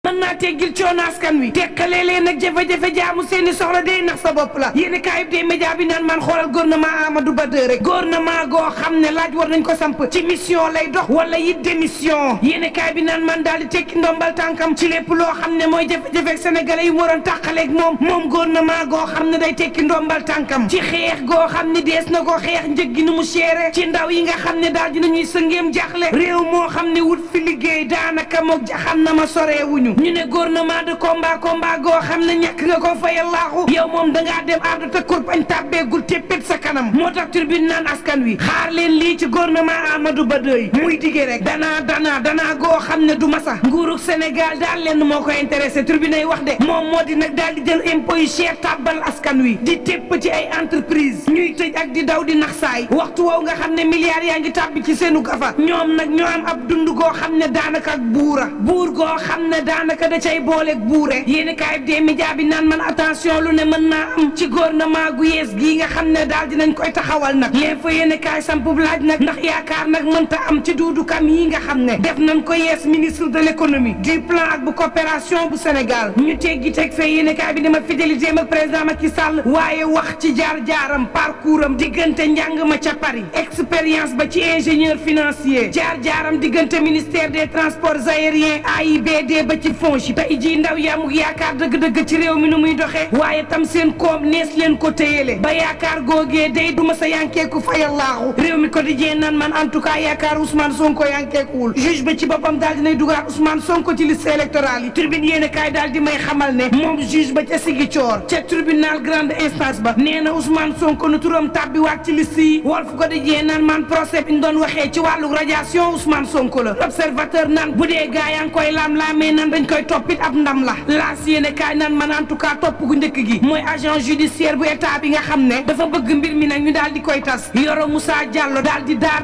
mën naa teggil coono askan wi tekkalee leen nag jafe-jafe jaamu seeni soxla day nax sa bopp la yéen kaayub dee média bi naan man xoolal gouvernement Amadou Ba rek gouvernement goo xam ne laaj war nañ ko samp ci mission lay dox wala it démission yéen kaay bi naan man daal di tekki ndombal tànkam ci lépp loo xam ne mooy jafe-jafe sénégalais yu mu waroon tàqaleeg moom gouvernement goo xam ne day tekki ndombal tànkam ci xeex goo xam ne dees na ko xeex njëg gi nu mu seere ci ndaw yi nga xam ne daal dinañuy sëngeem jaaxle réew moo xam ne wut fi liggéey daanaka moog jaxam na ma soreewuñu ñu ne gouvernement de combat goo xam ne ñàkk nga ko fayal laaxu yow moom dangaa dem ardu te kurpañ tàbbeegul téppét sa kanam moo tax turbine naan askan wi xaar leen lii ci gouvernement Amadou Ba muy digee rek danaa goo xam ne du masa nguurug Sénégal daal lenn moo ko intéressé turbine ay wax de moom moo di nag daal di jël impôt yi cher tàbbal askan wi di tépp ci ay entreprise ñuy tëj ak di daw di nax saay waxtu woow nga xam ne milliards yaa ngi tàbbi ci seenu gafa ñoom nag ñoo am ab dund goo xam ne daanaka ak buur goo xam ne daanaka da cay booleeg buure yéen kaay des médias bi naan man attention lu ne mën naa am ci gouvernement gu yees gii nga xam ne daal dinañ koy taxawal nag leen fa yéen kaay sampub laaj nag ndax yaakaar nag mënta am ci Doudou Kam yi nga xam ne def nañ ko yees ministre de l'économie du plan ak bu coopération bu Sénégal ñu teggi teg fee yéen kaay bi dama fidélité ak président Macky Sall waaye wax ci jaar-jaaram parcours am diggante njàng ma ca Paris expérience ba ci ingénieur financier jaar-jaaram diggante ministère des transports aériens AIBD ba ci FONGIP tey jii ndaw yaamuk yaakaar dëgg-dëgg ci réew mi nu muy doxee waaye tam seen koom nees leen ko téyele ba yaakaar googee day duma sa yankeeku fayal laaxu réew mi quotidien nan man en tout cas yaakaar Ousmane Sonko yankeekuwul juge ba ci boppam daal dinay dugaat Ousmane Sonko ci liste électorale yi tribune yéene kaay daal di may xamal ne moom juge ba ca Ziguinchor ca tribunal grande instance ba nee na Ousmane Sonko nu turam tàbbiwaat ci liste yi Walf Quotidien nan man procès bi ñu doon waxee ci wàllu radiation Ousmane Sonko la l'observateur nan bu dee gaa yaa ngi koy laam-laamee nan dañ koy toppit ab ndam la laas yéene kaay nan man en tout cas topp gu njëkk gi mooy agent judiciaire bu état bi nga xam ne dafa bëgg mbir mi nag ñu daal di koy tas Yoro Moussa Diallo daal di daar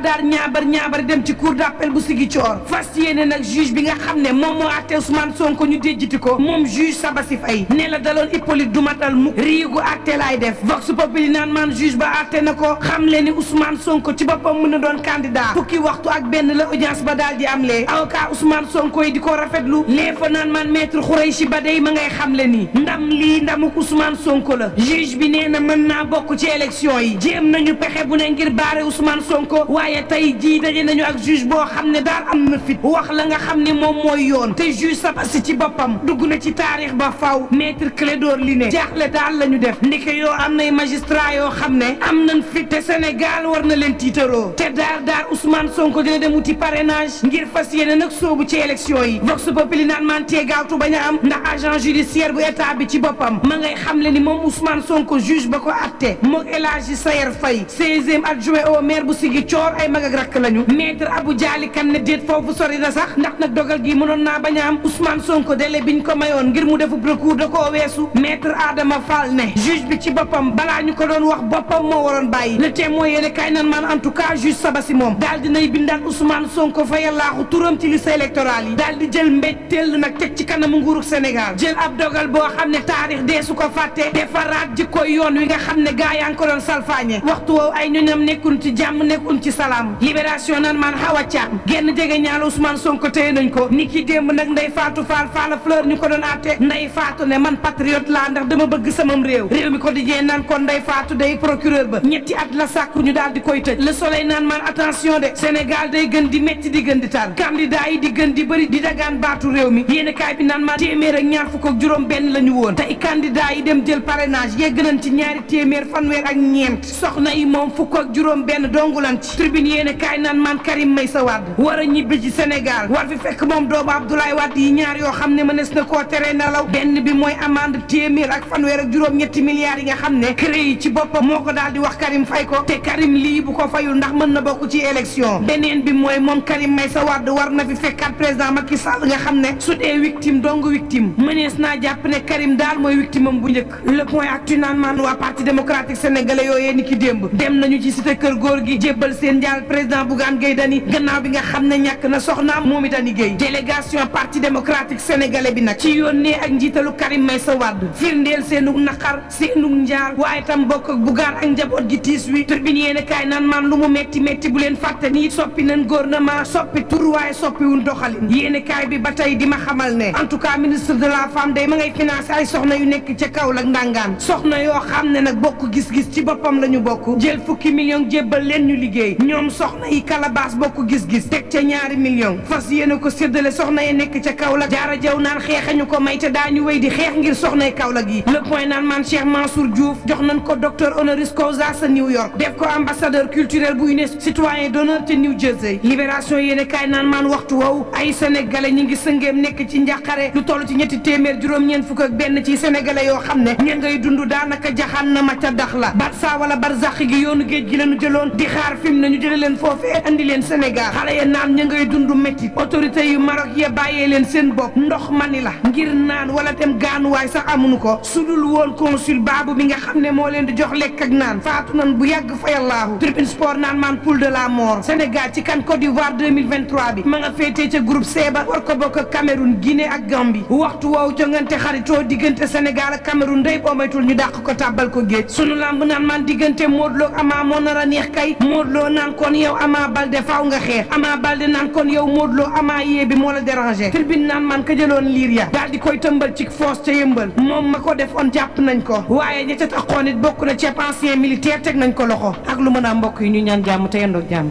ñaabar dem ci cour d'appel bu Ziguinchor fas yéene nag juge bi nga xam ne moom moo àtte Ousmane Sonko ñu déjjiti ko moom juge Sabassi Faye ne la daloon Hippolyte du matal mu riigu àtte laay def Vox Populi naan man juge ba àtte na ko xam le ni Ousmane Sonko ci boppam mën a doon candidat fukki waxtu ak benn la audience ba daal di am lee avocat Ousmane Sonko yi di ko rafetlu lee fa naan man maître Khoureychi Ba day ma ngay xam le ni ndam lii ndamuk Ousmane Sonko la juge bi nee na mën naa bokk ci élection yi jéem nañu pexe bu ne ngir baare Ousmane Sonko waaye tey jii daje nañu ak juge boo xam ne daal am na fit wax la nga xam ne moom mooy yoon te juge Sabassi ci boppam dugg na ci taarix ba faw maître Clédor li ne jaaxle daal la ñu def ndike yoo am nay magistrat yoo xam ne am nañ fit te Sénégal war na leen tiitaroo te daar Ousmane Sonko dina dem wuti parrainage ngir fas yéene nag soobu ci élection yi Vox Populi naan man tee gaawtu bañ a am ndax agent judiciaire bu état bi ci boppam ma ngay xamle ni moom Ousmane Sonko juge ba ko atte moog El Hadji Sayer Faye 16e adjoint au maire bu Ziguinchor ay mag ak rakk lañu maître Abou Diali Kane ne déet foofu sori na sax ndax nag dogal gi mënoon naa bañ a am Ousmane Sonko délai biñ ko mayoon ngir mu defu recours da koo weesu maître Adama Fall ne juge bi ci boppam balaa ñu ko doon wax boppam moo waroon bàyyi le témoin yéene kay nan man en tout cas juge Sabassi moom daal dinay bindaat Ousmane Sonko fa yàllaaxu turam ci liste électorale yi daal di jël mbéjteel nag teg ci kanamu nguurug Sénégal jël ab dogal boo xam ne taarix dee su ko fàtte defaraat jikkoy yoon wi nga xam ne gaa yaa ngi ko doon salfaañe waxtu woowu ay ñoñam nekkun ci jàmm nekkun ci salaam libération nan man Hawa Thiam genn jege ñaala Ousmane Sonko téye nañ ko ni ki démb nag Ndeye Fatou Fall Fall Fleur ñu ko doon àtte Ndeye Fatou ne man patriote laa ndax dama bëgg samam réew mi ko di jee naan kon Ndeye Fatou day procureur ba ñetti at la sàkku ñu daal di koy tëj Le Soleil naan man attention de Sénégal day gën di metti di gën di tar candidat yi di gën di bëri di dagaan baatu réew mi yéen kaay bi naan man téeméer ak ñaar fukk ak juróom benn la ñu woon tey candidat yi dem jël parrainage yegg nañ ci ñaari téeméer fanweer ak ñeent soxna yi moom fukk ak juróom benn dongulan ci tribune yéen kaay naan man Karim Meïssa Wade war a ñibbi ci Sénégal war fi fekk moom doomu Abdoulaye Wade yi ñaar yoo xam ne mënees na koo tere nelaw benn bi mooy amende téeméer ak fanweer ak juróom ñetti milliards yi nga xam ne CREI yi ci boppam moo ko daal di wax Karim fay ko te Karim lii bu ko fayul ndax mën na bokk ci élection beneen bi mooy moom Karim Meïssa Wade war na fi fekkaat président Macky Sall nga xam ne su dee victime dong victime mënees naa jàpp ne Karim daal mooy victime am bu njëkk le point actu naan man waa parti démocratique sénégalais yooyee ni ki démb dem nañu ci cité kër góor gi jébbal seen njaal président Bougane Gueye Dany gannaaw bi nga xam ne ñàkk na soxnaam Momy Dany Gueye délégation parti démocratique sénégalais bi nag ci yónnee ak njiitalu Karim Meïssa Wade firndeel seenug naqar seenug njaal waaye tam bokk ak Bougane ak njaboot gi tiis wi turbine yéene kaay naan man lu mu metti metti bu leen fàtte ni soppi nañ gouvernement soppi tur waaye soppi wun doxalin yéene kaay bi ba tey di ma xamal ne en tout cas ministre de la femme day ma ngay financé ay soxna yu nekk ca Kaolack ndangaan soxna yoo xam ne nag bokk gis-gis ci boppam la ñu bokk jël fukki million jébbal leen ñu liggéey ñoom soxna yi Calabas bokk gis-gis teg ca ñaari million fas yéene ko séddale soxna yi nekk ca Kaolack jaara jaw naan xeexañu ko may te daañu wéy di xeex ngir soxnay Kaolack yi le point naan man Cheikh Mansour Diouf jox nañ ko docteur honoris causa sa New York def ko ambassadeur culturel bu UNESCO citoyen d'honneur te New Jersey libération yéene kaay naan man waxtu woowu ay sénégalais ñi ngi sëngeem nekk ci njàqare lu toll ci ñetti téeméer juróom-ñeent fukk ak benn ci sénégalais yoo xam ne ña ngay dund daanaka jaxaan na ma ca dax la barsa wala barzaq gi yoonu géej gi lañu jëloon di xaar fi mu ne ñu jële leen foofee andi leen Sénégal xale ya naan ña ngay dund métti autorité yu Maroc ya bàyyee leen seen bopp ndox mani la ngir naan wala dem gaanuwaay sax amuñu ko sudul woon consul baabu bi nga xam ne moo leen di jox lekk ak naan faatu nan bu yàgg fayallaahu tribune sport naan man poule de la mort Sénégal ci kan Côte d'Ivoire 2023 bi ma nga féetee ca groupe C ba war ko bokk ak Cameroun Guinée ak Gambie waxtu woowu jongante xaritoo diggante Sénégal ak Cameroun day boo maytul ñu dàq ko tàbbal ko géej sunu lamb naan man diggante Modou Lo ak Ama moo nar a neex kay Modou Lo naan kon yow Ama Baldé faaw nga xeex Ama Baldé naan kon yow Modou Lo Ama yee bi moo la dérangé tribune naan man ka jëloon liir ya daal di koy tëmbal ci foos ca yëmbal moom ma ko defoon jàpp nañ ko waaye ña ca taxoon it bokk na ci ancien militaire teg nañ ko loxo ak lu mën a mbokk yi ñu ñaan jàmm te yendoog jàmm